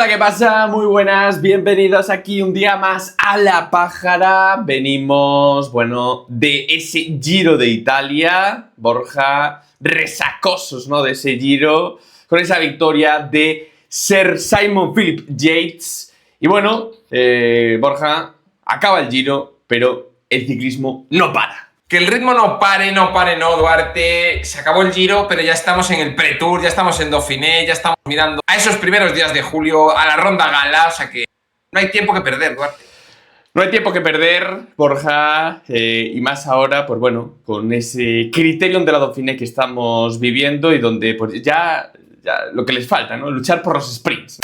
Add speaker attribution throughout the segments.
Speaker 1: Hola, ¿qué pasa? Muy buenas, bienvenidos aquí un día más a La Pájara. Venimos, bueno, de ese Giro de Italia, Borja, resacosos, ¿no? De ese Giro, con esa victoria de Sir Simon Philip Yates. Y bueno, Borja, acaba el Giro, pero el ciclismo no para.
Speaker 2: Que el ritmo no pare, no, Duarte. Se acabó el Giro, pero ya estamos en el Pre-Tour, ya estamos en Dauphiné, ya estamos mirando a esos primeros días de julio, a la Ronda Gala, o sea que no hay tiempo que perder, Duarte.
Speaker 1: No hay tiempo que perder, Borja, y más ahora, pues bueno, con ese criterium de la Dauphiné que estamos viviendo y donde pues ya lo que les falta, ¿no? Luchar por los sprints.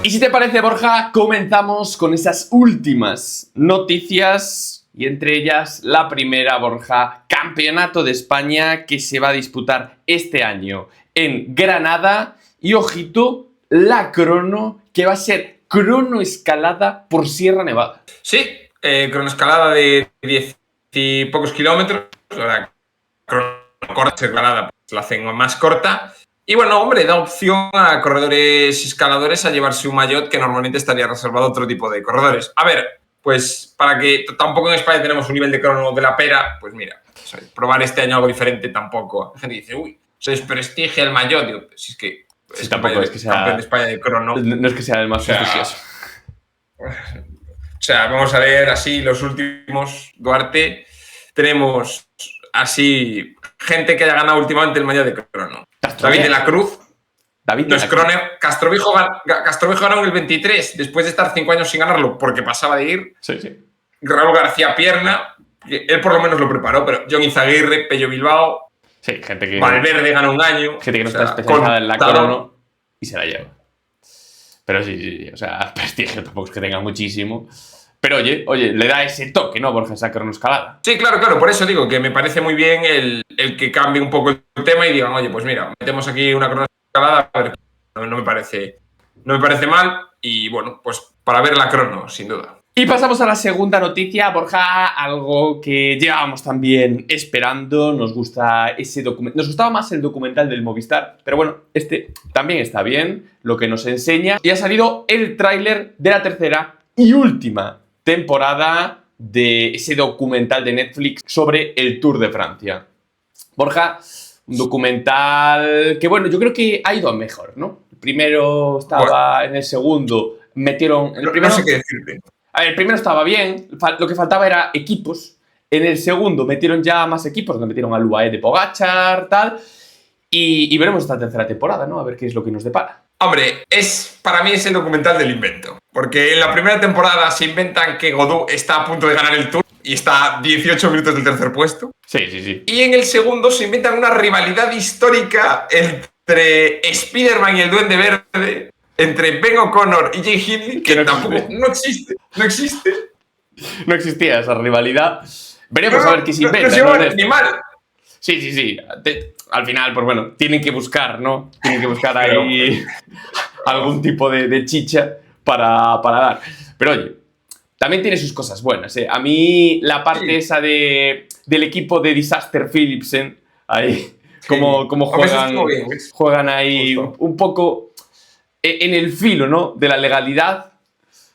Speaker 1: Y si te parece, Borja, comenzamos con esas últimas noticias y entre ellas la primera, Borja, Campeonato de España que se va a disputar este año en Granada y, ojito, la crono que va a ser cronoescalada por Sierra Nevada.
Speaker 2: Sí, cronoescalada de 10 y pocos kilómetros, la crono corta escalada pues la hacen más corta. Y bueno, hombre, da opción a corredores y escaladores a llevarse un maillot que normalmente estaría reservado a otro tipo de corredores. A ver, pues para que tampoco en España tenemos un nivel de crono de la pera, pues mira, probar este año algo diferente tampoco. La gente dice, uy, se desprestigia el maillot. Digo, si es que
Speaker 1: Sí, tampoco es que sea
Speaker 2: campeón de España de crono.
Speaker 1: No es que sea el más prestigioso.
Speaker 2: O sea, vamos a ver así los últimos, Duarte. Tenemos así gente que haya ganado últimamente el maillot de crono. David de la Cruz. No es crono. Castroviejo ganó en el 23, después de estar 5 años sin ganarlo porque pasaba de ir.
Speaker 1: Sí, sí.
Speaker 2: Raúl García Pierna, que él por lo menos lo preparó, pero John Izaguirre, Pello Bilbao.
Speaker 1: Sí, gente que...
Speaker 2: Valverde ganó un año.
Speaker 1: Gente que no está especializada en la crono y se la lleva. Pero sí, o sea, prestigio tampoco es que tenga muchísimo. Pero oye, le da ese toque, ¿no, Borja, esa cronoescalada?
Speaker 2: Sí, claro, por eso digo que me parece muy bien el que cambie un poco el tema y digan, oye, pues mira, metemos aquí una cronoescalada, a ver, no me parece mal y bueno, pues para ver la crono, sin duda.
Speaker 1: Y pasamos a la segunda noticia, Borja, algo que llevábamos también esperando. Nos gusta ese documental. Nos gustaba más el documental del Movistar, pero bueno, este también está bien, lo que nos enseña. Y ha salido el tráiler de la tercera y última temporada de ese documental de Netflix sobre el Tour de Francia. Borja, un documental que, bueno, yo creo que ha ido a mejor, ¿no? El primero estaba en el segundo, metieron... El primero,
Speaker 2: no sé qué decirte.
Speaker 1: A ver, el primero estaba bien, lo que faltaba era equipos. En el segundo metieron ya más equipos, donde metieron al UAE de Pogačar, tal. Y veremos esta tercera temporada, ¿no? A ver qué es lo que nos depara.
Speaker 2: Hombre, para mí es el documental del invento. Porque en la primera temporada se inventan que Godú está a punto de ganar el Tour y está a 18 minutos del tercer puesto.
Speaker 1: Sí.
Speaker 2: Y en el segundo se inventan una rivalidad histórica entre Spider-Man y el Duende Verde, entre Ben O'Connor y Jay Hindley, que tampoco existe.
Speaker 1: No existía esa rivalidad. Veremos a ver qué se inventa.
Speaker 2: No se llama ni mal.
Speaker 1: Sí. Al final, pues bueno, tienen que buscar, ¿no? Tienen que buscar ahí algún tipo de chicha para dar. Pero oye, también tiene sus cosas buenas, ¿eh? A mí la parte esa del equipo de Disaster Philipsen, ahí, como juegan ahí un poco en el filo, ¿no? De la legalidad.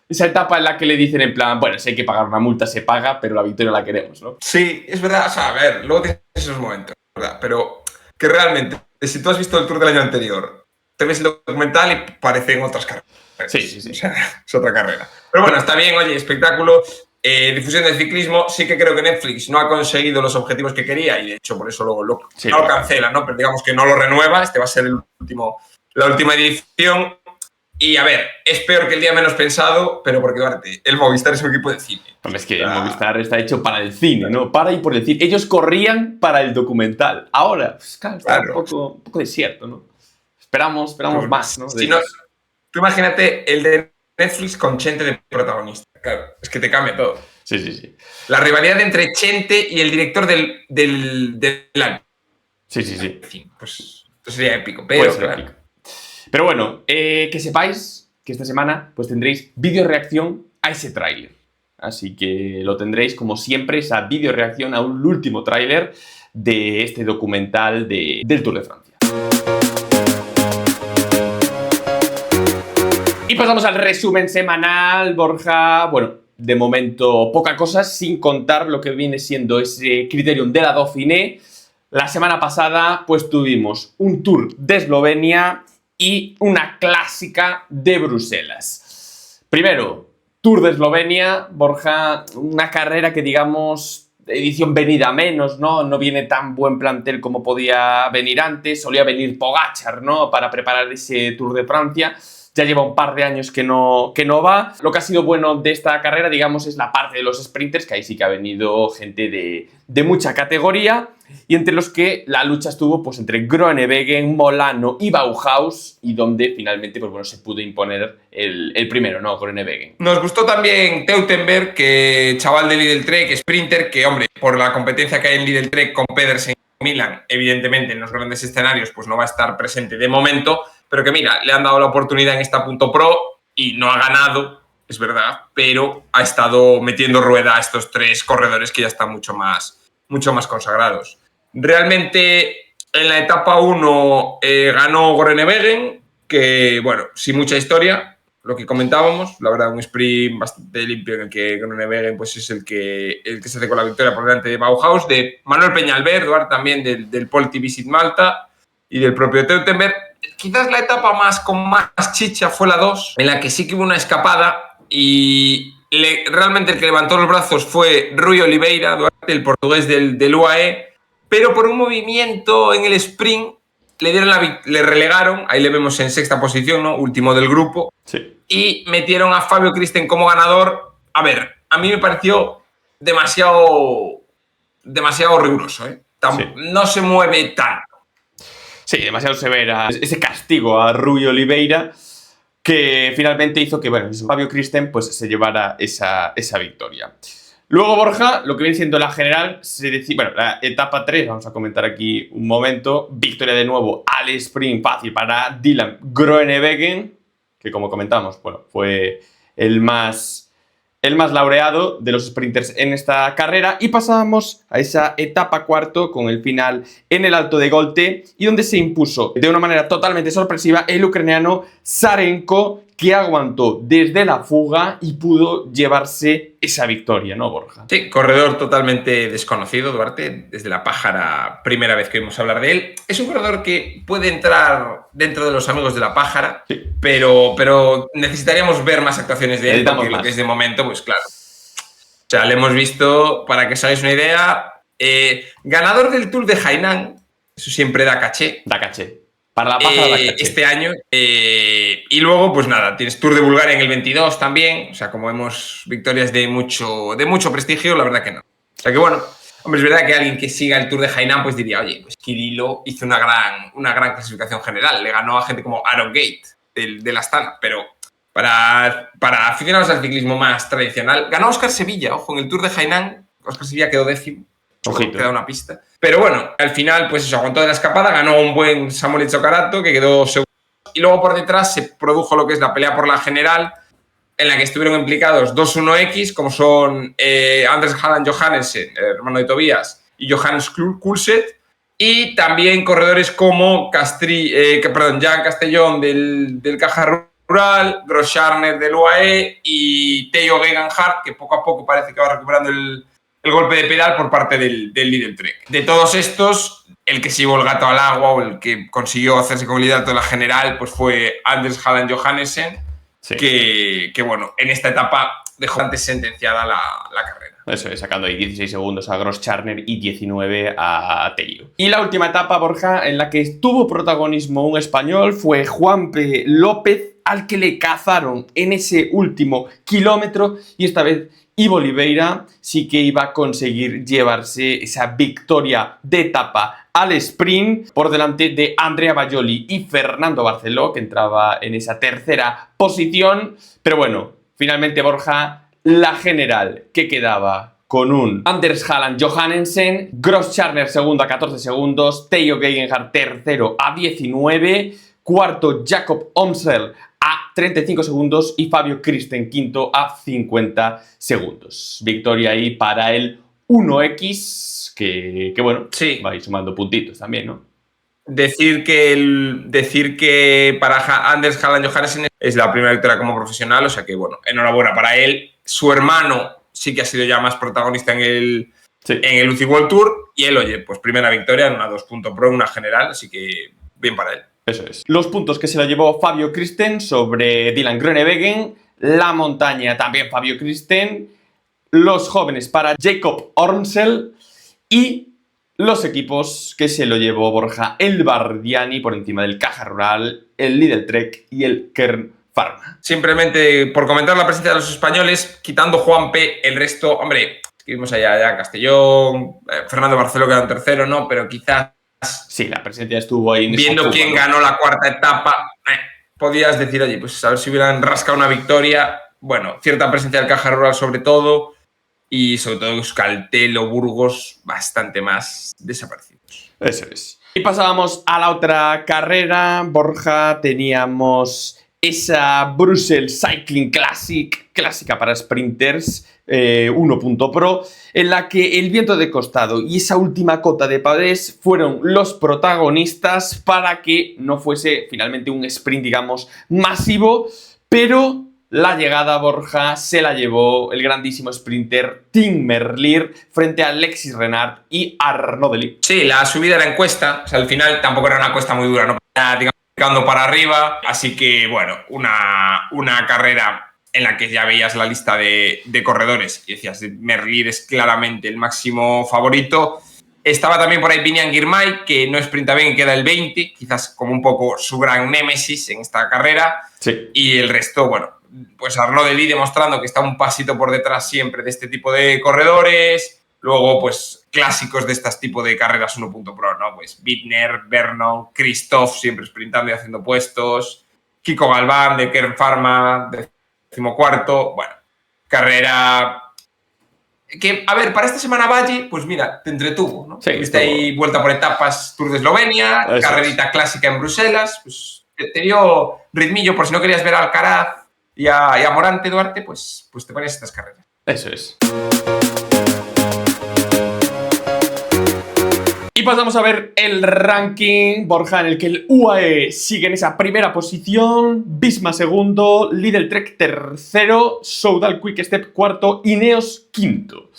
Speaker 1: Esa etapa en la que le dicen en plan, bueno, si hay que pagar una multa, se paga, pero la victoria la queremos, ¿no?
Speaker 2: Sí, es verdad. O sea, a ver, luego tienes esos momentos, ¿verdad? Pero que realmente, si tú has visto el Tour del año anterior, te ves el documental y parecen otras carreras.
Speaker 1: Sí.
Speaker 2: O sea, es otra carrera. Pero bueno, está bien, oye, espectáculo, difusión del ciclismo. Sí que creo que Netflix no ha conseguido los objetivos que quería y de hecho por eso luego no lo cancela, ¿no? Pero digamos que no lo renueva. Este va a ser la última edición. Y a ver, es peor que el día menos pensado, pero porque Duarte, el Movistar es un equipo de cine.
Speaker 1: Hombre, es que el Movistar está hecho para el cine, ¿no? Para y por el cine. Ellos corrían para el documental. Ahora, pues claro, está un poco desierto, ¿no? Esperamos pues, más, ¿no?
Speaker 2: Tú imagínate el de Netflix con Chente de protagonista. Claro, es que te cambia todo.
Speaker 1: Sí.
Speaker 2: La rivalidad entre Chente y el director del año.
Speaker 1: Sí.
Speaker 2: Pues esto sería épico, pero claro.
Speaker 1: Épico. Pero bueno, que sepáis que esta semana pues tendréis vídeo reacción a ese tráiler. Así que lo tendréis, como siempre, esa vídeo reacción a un último tráiler de este documental del Tour de Francia. pasamos al resumen semanal, Borja. Bueno, de momento poca cosa, sin contar lo que viene siendo ese criterium de la Dauphiné. La semana pasada pues tuvimos un Tour de Eslovenia y una clásica de Bruselas. Primero, Tour de Eslovenia, Borja, una carrera que digamos edición venida a menos, ¿no? No viene tan buen plantel como podía venir antes, solía venir Pogačar, ¿no? Para preparar ese Tour de Francia. Ya lleva un par de años que no va. Lo que ha sido bueno de esta carrera, digamos, es la parte de los sprinters, que ahí sí que ha venido gente de mucha categoría, y entre los que la lucha estuvo pues entre Groenewegen, Molano y Bauhaus, y donde finalmente pues, bueno, se pudo imponer el primero, ¿no? Groenewegen.
Speaker 2: Nos gustó también Teutenberg, que chaval de Lidl Trek, sprinter, que hombre, por la competencia que hay en Lidl Trek con Pedersen y Milan, evidentemente en los grandes escenarios pues no va a estar presente de momento, pero que mira, le han dado la oportunidad en esta Punto Pro y no ha ganado, es verdad, pero ha estado metiendo rueda a estos tres corredores que ya están mucho más consagrados. Realmente en la etapa 1 ganó Groenewegen, que bueno, sin mucha historia, lo que comentábamos, la verdad un sprint bastante limpio en el que Groenewegen pues, es el que se hace con la victoria por delante de Bauhaus, de Manuel Peñalver, Duarte también del Polti Visit Malta y del propio Teutenberg. Quizás la etapa con más chicha fue la 2, en la que sí que hubo una escapada y realmente el que levantó los brazos fue Rui Oliveira, Duarte, el portugués del UAE, pero por un movimiento en el sprint le relegaron, ahí le vemos en sexta posición, ¿no? Último del grupo,
Speaker 1: sí.
Speaker 2: Y metieron a Fabio Kristen como ganador. A ver, a mí me pareció demasiado riguroso, ¿eh?
Speaker 1: Sí.
Speaker 2: No se mueve tanto.
Speaker 1: Sí, demasiado severa ese castigo a Rui Oliveira, que finalmente hizo que, bueno, Fabio Kristen pues, se llevara esa victoria. Luego, Borja, lo que viene siendo la general, la etapa 3, vamos a comentar aquí un momento, victoria de nuevo al sprint fácil para Dylan Groenewegen, que como comentamos, bueno, fue el más laureado de los sprinters en esta carrera, y pasábamos a esa etapa cuarto con el final en el Alto de Golte, y donde se impuso de una manera totalmente sorpresiva el ucraniano Zarenko, que aguantó desde la fuga y pudo llevarse esa victoria, ¿no, Borja?
Speaker 2: Sí, corredor totalmente desconocido, Duarte, desde la Pájara, primera vez que oímos hablar de él. Es un corredor que puede entrar dentro de los amigos de la Pájara, sí, pero necesitaríamos ver más actuaciones de él, porque lo que es de momento, pues claro. O sea, le hemos visto, para que os hagáis una idea, ganador del Tour de Hainan, eso siempre da caché.
Speaker 1: Da caché. Para la Pájara da caché.
Speaker 2: Este año. Y luego, pues nada, tienes Tour de Bulgaria en el 22 también. O sea, como vemos, victorias de mucho prestigio, la verdad que no. O sea que bueno, hombre, es verdad que alguien que siga el Tour de Hainan pues diría, oye, pues Kirilo hizo una gran clasificación general. Le ganó a gente como Aaron Gate del Astana, pero para aficionados al ciclismo más tradicional, ganó Óscar Sevilla, ojo, en el Tour de Hainan. Óscar Sevilla quedó décimo.
Speaker 1: Ojito.
Speaker 2: Queda una pista. Pero bueno, al final, pues eso, aguantó de la escapada, ganó un buen Samuel Etzokarato, que quedó segundo. Y luego por detrás se produjo lo que es la pelea por la general, en la que estuvieron implicados dos 1X, como son Anders Halland Johannessen, el hermano de Tobias, y Johannes Kulset, y también corredores como Jan Castellón del Caja Rural, Gross Scharner del UAE y Theo Gegenhardt, que poco a poco parece que va recuperando el golpe de pedal por parte del Lidl Trek. De todos estos, el que se llevó el gato al agua o el que consiguió hacerse con el liderato de la general pues fue Anders Halland Johannessen, sí, que bueno, en esta etapa dejó antes sentenciada la carrera.
Speaker 1: Eso es, sacando ahí 16 segundos a Gross Scharner y 19 a Tello. Y la última etapa, Borja, en la que tuvo protagonismo un español fue Juanpe López, al que le cazaron en ese último kilómetro, y esta vez Ivo Oliveira sí que iba a conseguir llevarse esa victoria de etapa al sprint por delante de Andrea Baioli y Fernando Barceló, que entraba en esa tercera posición. Pero bueno, finalmente, Borja, la general que quedaba con un Anders Halland Johannessen, Gross Scharner segundo a 14 segundos, Theo Gegenhardt tercero a 19, cuarto Jakob Omsel a 35 segundos y Fabio Kristen quinto a 50 segundos. Victoria ahí para el 1X, que bueno,
Speaker 2: sí,
Speaker 1: va a ir sumando puntitos también, ¿no?
Speaker 2: decir que para Anders Halland Johannessen es la primera victoria como profesional, o sea que, bueno, enhorabuena para él. Su hermano sí que ha sido ya más protagonista en el UCI World Tour y él, oye, pues primera victoria en una 2.pro, una general, así que bien para él.
Speaker 1: Eso es. Los puntos que se lo llevó Fabio Kristen sobre Dylan Groenewegen, la montaña también Fabio Kristen, los jóvenes para Jacob Ormsel y los equipos que se lo llevó Borja el Bardiani por encima del Caja Rural, el Lidl Trek y el Kern Pharma.
Speaker 2: Simplemente por comentar la presencia de los españoles, quitando Juan P, el resto, hombre, vimos allá Castellón, Fernando Barceló quedó en tercero, ¿no? Pero quizás...
Speaker 1: Sí, la presencia estuvo ahí.
Speaker 2: Viendo quién ganó la cuarta etapa, podías decir, oye, pues a ver si hubieran rascado una victoria. Bueno, cierta presencia del Caja Rural sobre todo, y sobre todo Euskaltel o Burgos bastante más desaparecidos.
Speaker 1: Eso es. Y pasábamos a la otra carrera, Borja. Teníamos esa Brussels Cycling Classic, clásica para sprinters, 1.pro, en la que el viento de costado y esa última cota de Padés fueron los protagonistas para que no fuese finalmente un sprint, digamos, masivo, pero la llegada, Borja, se la llevó el grandísimo sprinter Tim Merlier frente a Alexis Renard y Arnaud Delis.
Speaker 2: Sí, la subida era en cuesta, o sea, al final tampoco era una cuesta muy dura, no digamos, tirando para arriba, así que, bueno, una carrera en la que ya veías la lista de corredores y decías, Merlier es claramente el máximo favorito. Estaba también por ahí Biniam Girmay, que no sprinta bien y queda el 20, quizás como un poco su gran némesis en esta carrera.
Speaker 1: Sí.
Speaker 2: Y el resto, bueno, pues Arnaud Delis demostrando que está un pasito por detrás siempre de este tipo de corredores. Luego, pues, clásicos de este tipo de carreras 1.pro, ¿no? Pues Bittner, Vernon, Christophe siempre sprintando y haciendo puestos, Kiko Galván de Kern Pharma, 14º, bueno, carrera que, a ver, para esta semana Valle, pues mira, te entretuvo, ¿no?
Speaker 1: Sí,
Speaker 2: viste ahí vuelta por etapas, Tour de Eslovenia, eso carrerita clásica en Bruselas, pues te dio ritmillo por si no querías ver a Alcaraz y a Morante Duarte, pues te ponías estas carreras.
Speaker 1: Eso es. Y pasamos a ver el ranking, Borja, en el que el UAE sigue en esa primera posición, Visma segundo, Lidl Trek tercero, Soudal Quick Step cuarto, Ineos quinto.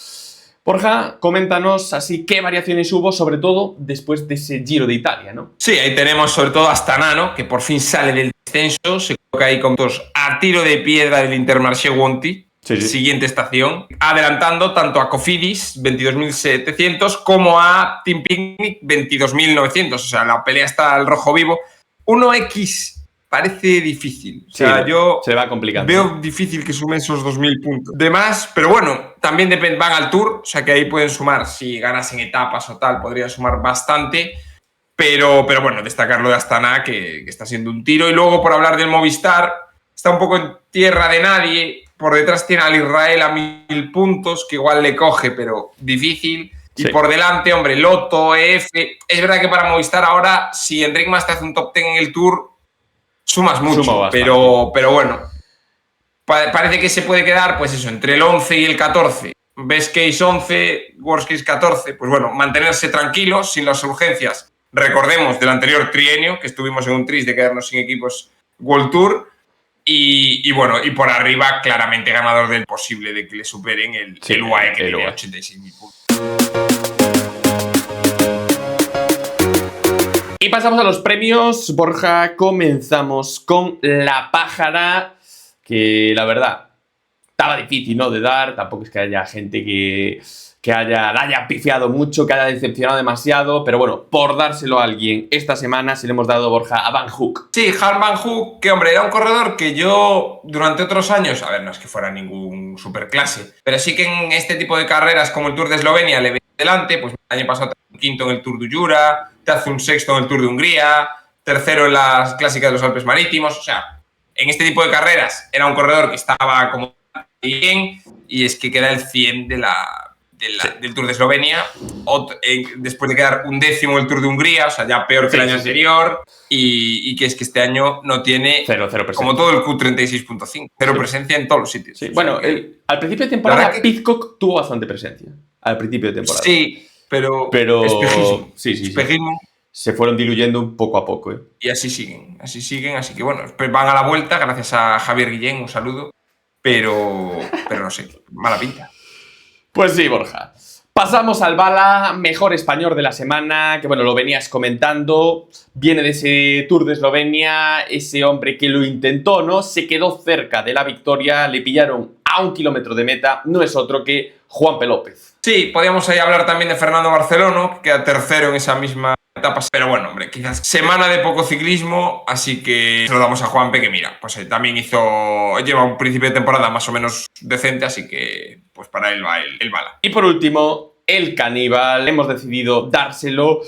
Speaker 1: Borja, coméntanos así qué variaciones hubo, sobre todo después de ese Giro de Italia, ¿no?
Speaker 2: Sí, ahí tenemos sobre todo a Astana, ¿no? Que por fin sale del descenso, se coloca ahí con todos a tiro de piedra del Intermarché Wonti. Sí. Siguiente estación, adelantando tanto a Cofidis, 22.700, como a Team Picnic, 22.900. O sea, la pelea está al rojo vivo. 1X parece difícil. O sea,
Speaker 1: sí,
Speaker 2: yo
Speaker 1: se va complicando.
Speaker 2: Veo difícil que sumen esos 2.000 puntos. De más, pero bueno, también van al Tour, o sea que ahí pueden sumar, si ganasen etapas o tal, podrían sumar bastante. Pero bueno, destacar lo de Astana, que está siendo un tiro. Y luego, por hablar del Movistar, está un poco en tierra de nadie. Por detrás tiene al Israel a 1.000 puntos, que igual le coge, pero difícil. Y sí, por delante, hombre, Lotto, EF. Es verdad que para Movistar ahora, si Enric Mas te hace un top 10 en el Tour, sumas mucho. Pero bueno, parece que se puede quedar, pues eso, entre el 11 y el 14. Best case 11, worst case 14. Pues bueno, mantenerse tranquilos, sin las urgencias. Recordemos del anterior trienio, que estuvimos en un tris de quedarnos sin equipos World Tour. Y bueno, y por arriba, claramente ganador del posible de que le superen el UAE, que tiene 86.000 puntos.
Speaker 1: Y pasamos a los premios, Borja. Comenzamos con la pájara, que la verdad estaba difícil, ¿no?, de dar. Tampoco es que haya gente que la haya pifiado mucho, que haya decepcionado demasiado, pero bueno, por dárselo a alguien esta semana se le hemos dado, Borja, a Van Hoek.
Speaker 2: Sí, Harm Van Hoek, que hombre, era un corredor que yo durante otros años, a ver, no es que fuera ningún superclase, pero sí que en este tipo de carreras como el Tour de Eslovenia le veía delante, pues el año pasado te hace un quinto en el Tour de Jura, te hace un sexto en el Tour de Hungría, tercero en las clásicas de los Alpes Marítimos, o sea, en este tipo de carreras era un corredor que estaba como bien, y es que queda el 100 del Tour de Eslovenia, después de quedar 11º en el Tour de Hungría, o sea, ya peor que el año anterior, y que es que este año no tiene,
Speaker 1: cero presencia,
Speaker 2: como todo el Q36.5, cero presencia en todos los sitios.
Speaker 1: Sí. O sea, bueno, al principio de temporada Pidcock tuvo bastante presencia, al principio de temporada.
Speaker 2: Sí, pero
Speaker 1: espejismo.
Speaker 2: Espejismo.
Speaker 1: se fueron diluyendo un poco a poco.
Speaker 2: Y así siguen. Así que bueno, pues van a la vuelta, gracias a Javier Guillén, un saludo. Pero no sé, mala pinta.
Speaker 1: Pues sí, Borja. Pasamos al bala mejor español de la semana, que bueno, lo venías comentando, viene de ese Tour de Eslovenia, ese hombre que lo intentó, ¿no? Se quedó cerca de la victoria, le pillaron a 1 kilómetro de meta, no es otro que Juanpe López.
Speaker 2: Sí, podríamos ahí hablar también de Fernando Barceló, que queda tercero en esa misma etapa, pero bueno, hombre, quizás semana de poco ciclismo, así que se lo damos a Juanpe, que mira, pues también lleva un principio de temporada más o menos decente, así que pues para él va el bala.
Speaker 1: Y por último, el caníbal, hemos decidido dárselo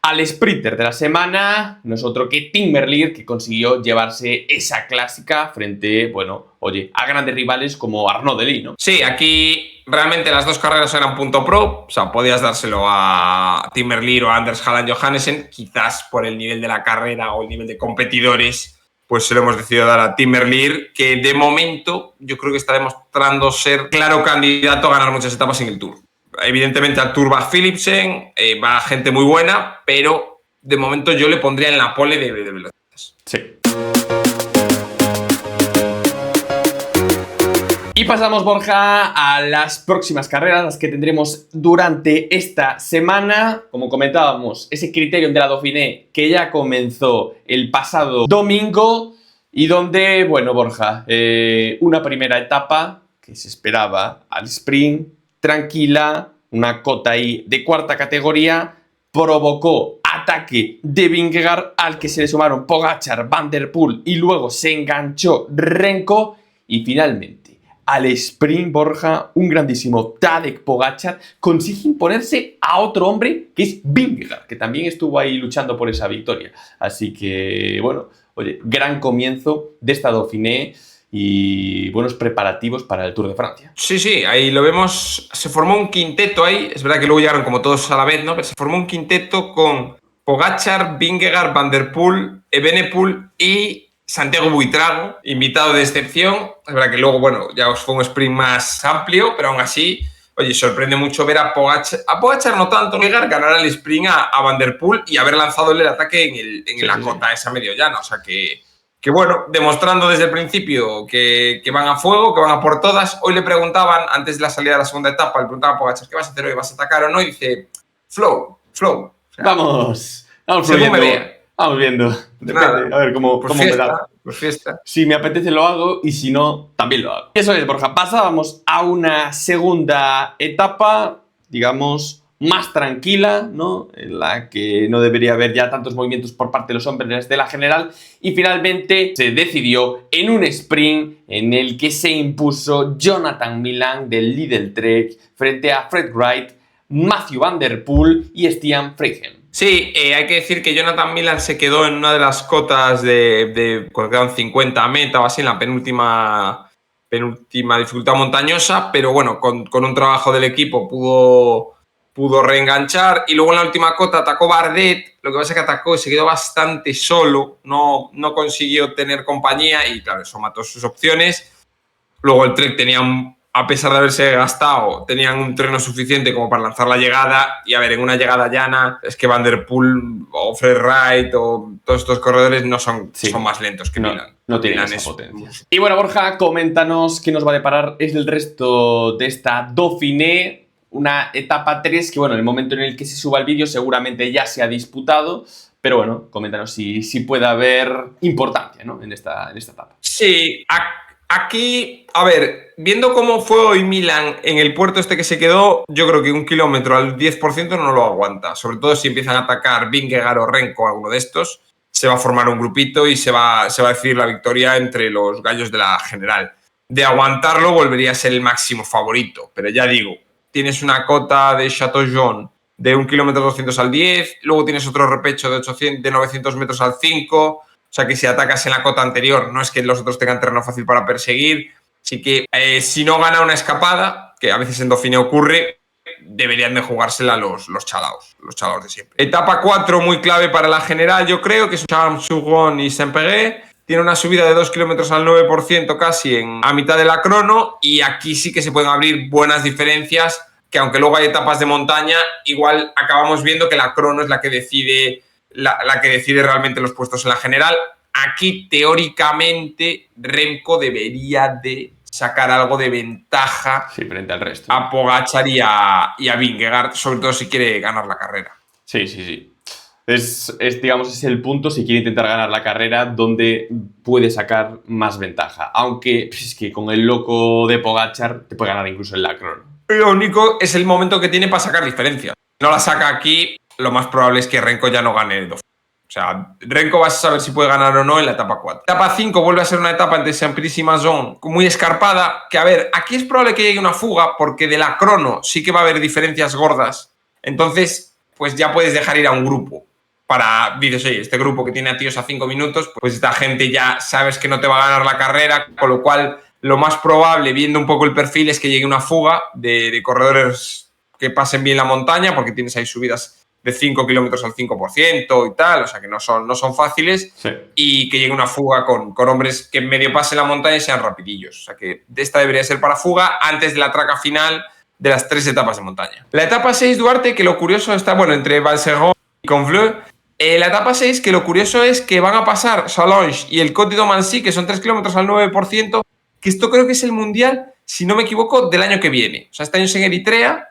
Speaker 1: al sprinter de la semana, no es otro que Tim Merlier, que consiguió llevarse esa clásica frente, bueno, oye, a grandes rivales como Arnaud Delis, ¿no?
Speaker 2: Sí, aquí realmente las dos carreras eran punto pro, o sea, podías dárselo a Tim Merlier o a Anders Halland Johannessen, quizás por el nivel de la carrera o el nivel de competidores, pues se lo hemos decidido dar a Tim Merlier, que de momento yo creo que está demostrando ser claro candidato a ganar muchas etapas en el Tour. Evidentemente al Tour va Philipsen, va gente muy buena, pero de momento yo le pondría en la pole de velocistas.
Speaker 1: Sí. Y pasamos, Borja, a las próximas carreras, las que tendremos durante esta semana. Como comentábamos, ese Criterium de la Dauphiné que ya comenzó el pasado domingo y donde, bueno, Borja, una primera etapa que se esperaba al sprint, tranquila, una cota ahí de cuarta categoría, provocó ataque de Vingegaard al que se le sumaron Pogačar, Van der Poel y luego se enganchó Renko y finalmente al sprint, Borja, un grandísimo Tadej Pogačar consigue imponerse a otro hombre que es Vingegaard, que también estuvo ahí luchando por esa victoria. Así que, bueno, oye, gran comienzo de esta Dauphiné y buenos preparativos para el Tour de Francia.
Speaker 2: Sí, ahí lo vemos. Se formó un quinteto ahí. Es verdad que luego llegaron como todos a la vez, ¿no? Pero se formó un quinteto con Pogačar, Vingegaard, Van der Poel, Evenepoel y Santiago Buitrago, invitado de excepción. Es verdad que luego, bueno, ya fue un sprint más amplio, pero aún así, oye, sorprende mucho ver a Pogačar. A Pogačar no tanto, Vingegaard ganar el sprint a Van der Poel y haber lanzado el ataque en la cota esa medio llana. O sea que bueno, demostrando desde el principio que van a fuego, que van a por todas. Hoy le preguntaban, antes de la salida de la segunda etapa, le preguntaban a Pogačar, ¿qué vas a hacer hoy? ¿Vas a atacar o no? Y dice, flow. O sea,
Speaker 1: vamos
Speaker 2: según me vea.
Speaker 1: Vamos viendo. Depende. A ver cómo me da.
Speaker 2: Pues fiesta.
Speaker 1: Si me apetece lo hago y si no, también lo hago. Eso es, Borja. Pasábamos a una segunda etapa, digamos, más tranquila, ¿no? En la que no debería haber ya tantos movimientos por parte de los hombres de la general. Y finalmente se decidió en un sprint en el que se impuso Jonathan Milan del Lidl Trek frente a Fred Wright, Matthew Van der Poel y Stian Freihen.
Speaker 2: Sí, hay que decir que Jonathan Milan se quedó en una de las cotas cuando quedan 50 a meta o así, en la penúltima dificultad montañosa, pero bueno, con un trabajo del equipo pudo reenganchar y luego en la última cota atacó Bardet, lo que pasa es que atacó y se quedó bastante solo, no consiguió tener compañía y claro, eso mató sus opciones. Luego el Trek tenía a pesar de haberse gastado, tenían un terreno suficiente como para lanzar la llegada. Y a ver, en una llegada llana, es que Van der Poel o Fred Wright o todos estos corredores no son más lentos que Milan.
Speaker 1: No tienen esa potencia. Y bueno, Borja, coméntanos qué nos va a deparar es el resto de esta Dauphiné. Una etapa 3 que, bueno, en el momento en el que se suba el vídeo seguramente ya se ha disputado. Pero bueno, coméntanos si puede haber importancia, ¿no? en esta etapa.
Speaker 2: Sí, aquí, a ver, viendo cómo fue hoy Milan en el puerto este que se quedó, yo creo que 1 kilómetro al 10% no lo aguanta. Sobre todo si empiezan a atacar Vingegaard o Renko, alguno de estos, se va a formar un grupito y se va a decidir la victoria entre los gallos de la general. De aguantarlo volvería a ser el máximo favorito, pero ya digo, tienes una cota de Châteaujon de 1 kilómetro 200 al 10, luego tienes otro repecho de 900 metros al 5... O sea que si atacas en la cota anterior, no es que los otros tengan terreno fácil para perseguir. Así que si no gana una escapada, que a veces en Dauphiné ocurre, deberían de jugársela los chalaos de siempre. Etapa 4 muy clave para la general, yo creo, que es Champs-Sougon y Saint-Péray. Tiene una subida de 2 kilómetros al 9% casi a mitad de la crono y aquí sí que se pueden abrir buenas diferencias, que aunque luego hay etapas de montaña, igual acabamos viendo que la crono es la que decide la que decide realmente los puestos en la general. Aquí, teóricamente, Remco debería de sacar algo de ventaja
Speaker 1: frente al resto.
Speaker 2: A Pogačar y a Vingegaard, sobre todo si quiere ganar la carrera.
Speaker 1: Sí. Digamos, es el punto, si quiere intentar ganar la carrera, donde puede sacar más ventaja. Aunque es que con el loco de Pogačar te puede ganar incluso en la crono.
Speaker 2: Lo único es el momento que tiene para sacar diferencia. Si no la saca aquí, lo más probable es que Remco ya no gane dos. O sea, Remco vas a saber si puede ganar o no en la etapa 4. Etapa 5 vuelve a ser una etapa entre Saint-Priest y Mazón muy escarpada, que a ver, aquí es probable que llegue una fuga, porque de la crono sí que va a haber diferencias gordas. Entonces, pues ya puedes dejar ir a un grupo. Dices, oye, este grupo que tiene a tíos a 5 minutos, pues esta gente ya sabes que no te va a ganar la carrera, con lo cual lo más probable, viendo un poco el perfil, es que llegue una fuga de corredores que pasen bien la montaña, porque tienes ahí subidas de 5 kilómetros al 5% y tal, o sea que no son fáciles, sí. Y que llegue una fuga con hombres que en medio pasen la montaña y sean rapidillos. O sea que esta debería ser para fuga antes de la traca final de las 3 etapas de montaña. La etapa 6, Duarte, que lo curioso está, bueno, entre Valserón y Confleux. La etapa 6, que lo curioso es que van a pasar Salonge y el Côte de Domancy, que son 3 kilómetros al 9%, que esto creo que es el mundial, si no me equivoco, del año que viene. O sea, este año es en Eritrea,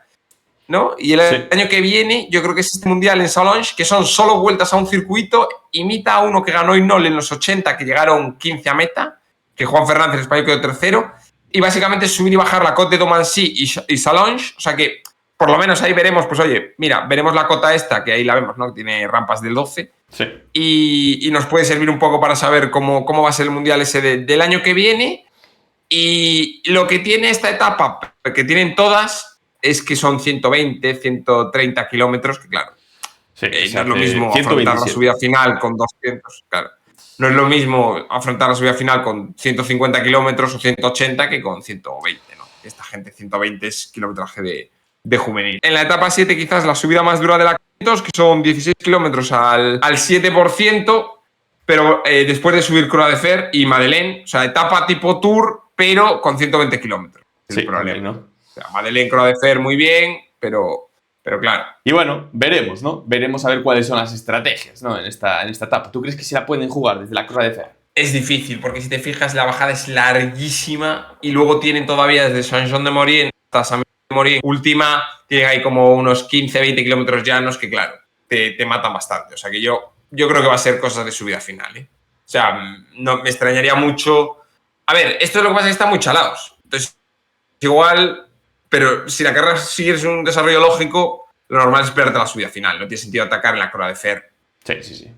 Speaker 2: ¿no? Y el año que viene, yo creo que es este mundial en Salonge, que son solo vueltas a un circuito, imita a uno que ganó Hinault en los 80, que llegaron 15 a meta, que Juan Fernández, el español, quedó tercero, y básicamente subir y bajar la Côte de Domancy y Salonge, o sea que por lo menos ahí veremos, pues oye, mira, veremos la cota esta, que ahí la vemos, ¿no? Que tiene rampas del 12, sí. Y nos puede servir un poco para saber cómo va a ser el mundial ese del año que viene. Y lo que tiene esta etapa, que tienen todas, es que son 120, 130 kilómetros, que claro, sí, no es lo mismo 127. Afrontar la subida final con 200, claro. No es lo mismo afrontar la subida final con 150 kilómetros o 180 que con 120, ¿no? Esta gente 120 es kilometraje de juvenil. En la etapa 7 quizás la subida más dura de la 500, que son 16 kilómetros al 7%, pero después de subir Croix de Fer y Madeleine, o sea, etapa tipo Tour, pero con 120 kilómetros.
Speaker 1: Sí, el problema, ¿no?
Speaker 2: O sea, Madeleine, Croix de Fer, muy bien, pero claro.
Speaker 1: Y bueno, veremos, ¿no? Veremos a ver cuáles son las estrategias, ¿no? En esta etapa. ¿Tú crees que se la pueden jugar desde la Croix de Fer?
Speaker 2: Es difícil, porque si te fijas, la bajada es larguísima y luego tienen todavía desde Saint-Jean-de-Maurienne hasta Saint-Jean-de-Maurienne última, tienen ahí como unos 15-20 kilómetros llanos que, claro, te matan bastante. O sea que yo creo que va a ser cosas de subida final, ¿eh? O sea, no me extrañaría mucho. A ver, esto es lo que pasa, que están muy chalados. Entonces, igual, pero si la carrera sigue un desarrollo lógico, lo normal es esperarte la subida final. No tiene sentido atacar en la Croix de Fer.
Speaker 1: Sí.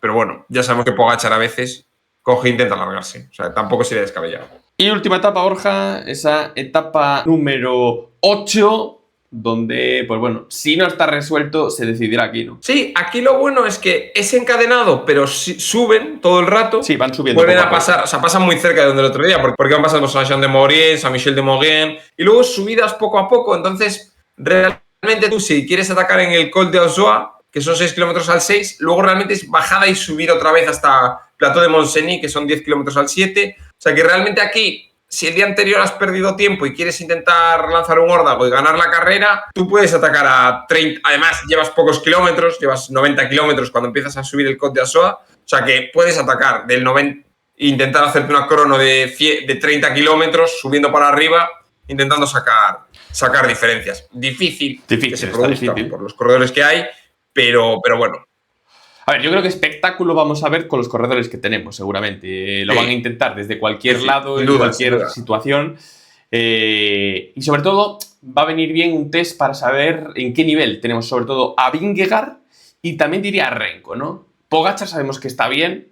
Speaker 2: Pero bueno, ya sabemos que Pogačar a veces coge e intenta largarse. O sea, tampoco sería descabellado.
Speaker 1: Y última etapa, Borja, esa etapa número 8, donde, pues bueno, si no está resuelto, se decidirá aquí, ¿no?
Speaker 2: Sí, aquí lo bueno es que es encadenado, pero suben todo el rato.
Speaker 1: Sí, van subiendo.
Speaker 2: Vuelven a pasar, o sea, pasan muy cerca de donde el otro día, porque van pasando Saint-Jean-de-Maurienne, Saint-Michel-de-Maurienne, y luego subidas poco a poco. Entonces, realmente tú, si quieres atacar en el Col de Auzois, que son 6 kilómetros al 6, luego realmente es bajada y subir otra vez hasta Plateau de Montcenis, que son 10 kilómetros al 7. O sea que realmente aquí, si el día anterior has perdido tiempo y quieres intentar lanzar un órdago y ganar la carrera, tú puedes atacar a 30. Además, llevas pocos kilómetros, llevas 90 kilómetros cuando empiezas a subir el Côte d'Azua. O sea que puedes atacar del 90 e intentar hacerte una crono de 30 kilómetros subiendo para arriba, intentando sacar diferencias. Difícil que se produzca por los corredores que hay, pero bueno.
Speaker 1: A ver, yo creo que espectáculo vamos a ver con los corredores que tenemos, seguramente. Lo van a intentar desde cualquier lado, en cualquier situación. Y sobre todo, va a venir bien un test para saber en qué nivel tenemos, sobre todo, a Vingegaard y también diría a Remco, ¿no? Pogačar sabemos que está bien,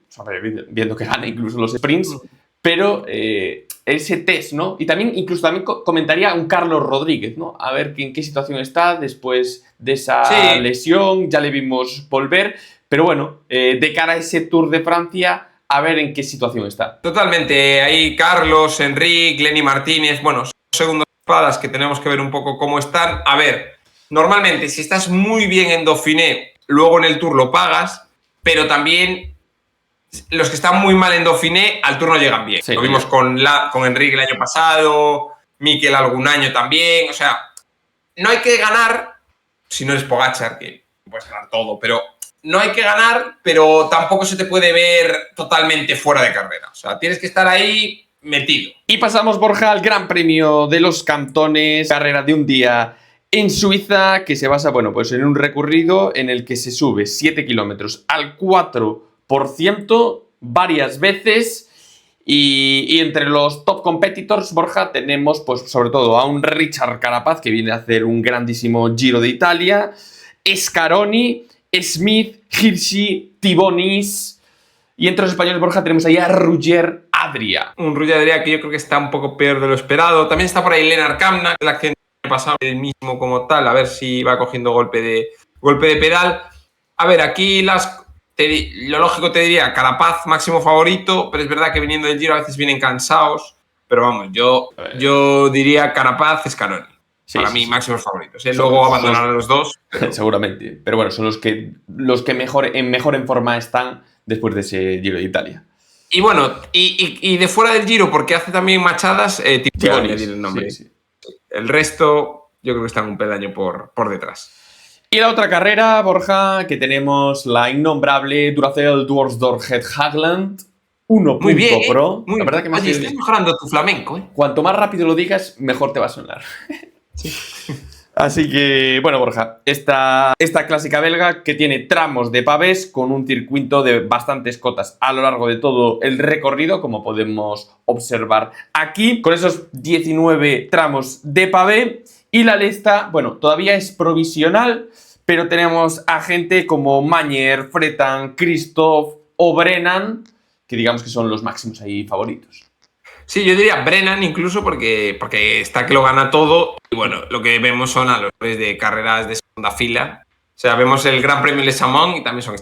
Speaker 1: viendo que gana incluso los sprints, pero ese test, ¿no? Y también, incluso también comentaría un Carlos Rodríguez, ¿no? A ver en qué situación está después de esa lesión. Ya le vimos volver. Pero bueno, de cara a ese Tour de Francia, a ver en qué situación está.
Speaker 2: Totalmente. Ahí Carlos, Enric, Lenny Martínez, bueno, son segundos espadas que tenemos que ver un poco cómo están. A ver, normalmente si estás muy bien en Dauphiné, luego en el Tour lo pagas, pero también los que están muy mal en Dauphiné al Tour no llegan bien. Sí, lo vimos con Enric el año pasado, Mikel algún año también. O sea, no hay que ganar si no eres Pogačar, que puedes ganar todo, pero no hay que ganar, pero tampoco se te puede ver totalmente fuera de carrera. O sea, tienes que estar ahí metido.
Speaker 1: Y pasamos, Borja, al Gran Premio de los Cantones, carrera de un día en Suiza, que se basa, bueno, pues en un recorrido en el que se sube 7 kilómetros al 4% varias veces. Y entre los top competitors, Borja, tenemos pues sobre todo a un Richard Carapaz, que viene a hacer un grandísimo Giro de Italia, Scaroni, Smith, Hirschi, Tibonis. Y entre los españoles, Borja, tenemos ahí a Roger Adria.
Speaker 2: Un Roger Adria que yo creo que está un poco peor de lo esperado. También está por ahí Lennart Kamna, el accidente pasado, el mismo como tal, a ver si va cogiendo golpe de pedal. A ver, aquí lo lógico te diría Carapaz máximo favorito, pero es verdad que viniendo del Giro a veces vienen cansados. Pero vamos, yo diría Carapaz, Scaroni.
Speaker 1: Sí,
Speaker 2: para
Speaker 1: sí,
Speaker 2: mí,
Speaker 1: sí.
Speaker 2: máximos favoritos. Luego abandonarán los dos. Pero...
Speaker 1: Seguramente. Pero bueno, son los que mejor en forma están después de ese Giro de Italia.
Speaker 2: Y bueno, y de fuera del Giro, porque hace también machadas,
Speaker 1: Tibonis,
Speaker 2: el nombre.
Speaker 1: sí.
Speaker 2: El resto, yo creo que están un peldaño por detrás.
Speaker 1: Y la otra carrera, Borja, que tenemos la innombrable Duracell Dwarfsdorf Hagland 1.0
Speaker 2: Muy bien,
Speaker 1: Pro.
Speaker 2: muy
Speaker 1: La verdad que
Speaker 2: Oye, estás mejorando tu flamenco, ¿eh?
Speaker 1: Cuanto más rápido lo digas, mejor te va a sonar.
Speaker 2: Sí.
Speaker 1: Así que, bueno, Borja, esta clásica belga que tiene tramos de pavés con un circuito de bastantes cotas a lo largo de todo el recorrido, como podemos observar aquí, con esos 19 tramos de pavé. Y la lista, bueno, todavía es provisional, pero tenemos a gente como Mañer, Fretan, Christoph o Brennan, que digamos que son los máximos ahí favoritos.
Speaker 2: Sí, yo diría Brennan incluso porque está que lo gana todo. Y bueno, lo que vemos son a los de carreras de segunda fila. O sea, vemos el Gran Premio Le Samon y también son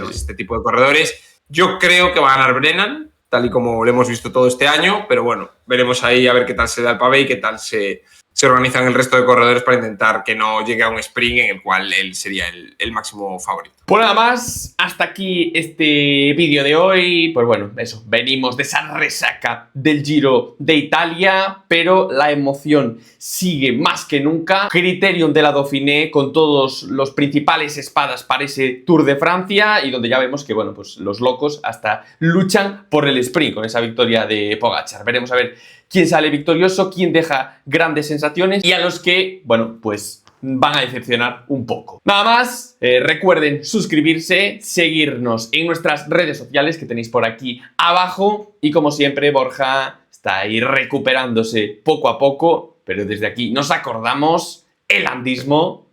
Speaker 2: este tipo de corredores. Yo creo que va a ganar Brennan, tal y como lo hemos visto todo este año, pero bueno, veremos ahí a ver qué tal se da el pavé y qué tal se organizan el resto de corredores para intentar que no llegue a un sprint en el cual él sería el máximo favorito.
Speaker 1: Pues nada más, hasta aquí este vídeo de hoy. Pues bueno, eso, venimos de esa resaca del Giro de Italia, pero la emoción sigue más que nunca. Criterium de la Dauphiné con todos los principales espadas para ese Tour de Francia y donde ya vemos que, bueno, pues los locos hasta luchan por el sprint con esa victoria de Pogačar. Veremos a ver quién sale victorioso, quién deja grandes sensaciones y a los que, bueno, pues van a decepcionar un poco. Nada más, recuerden suscribirse, seguirnos en nuestras redes sociales que tenéis por aquí abajo y como siempre Borja está ahí recuperándose poco a poco, pero desde aquí nos acordamos, el andismo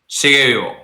Speaker 2: sigue vivo.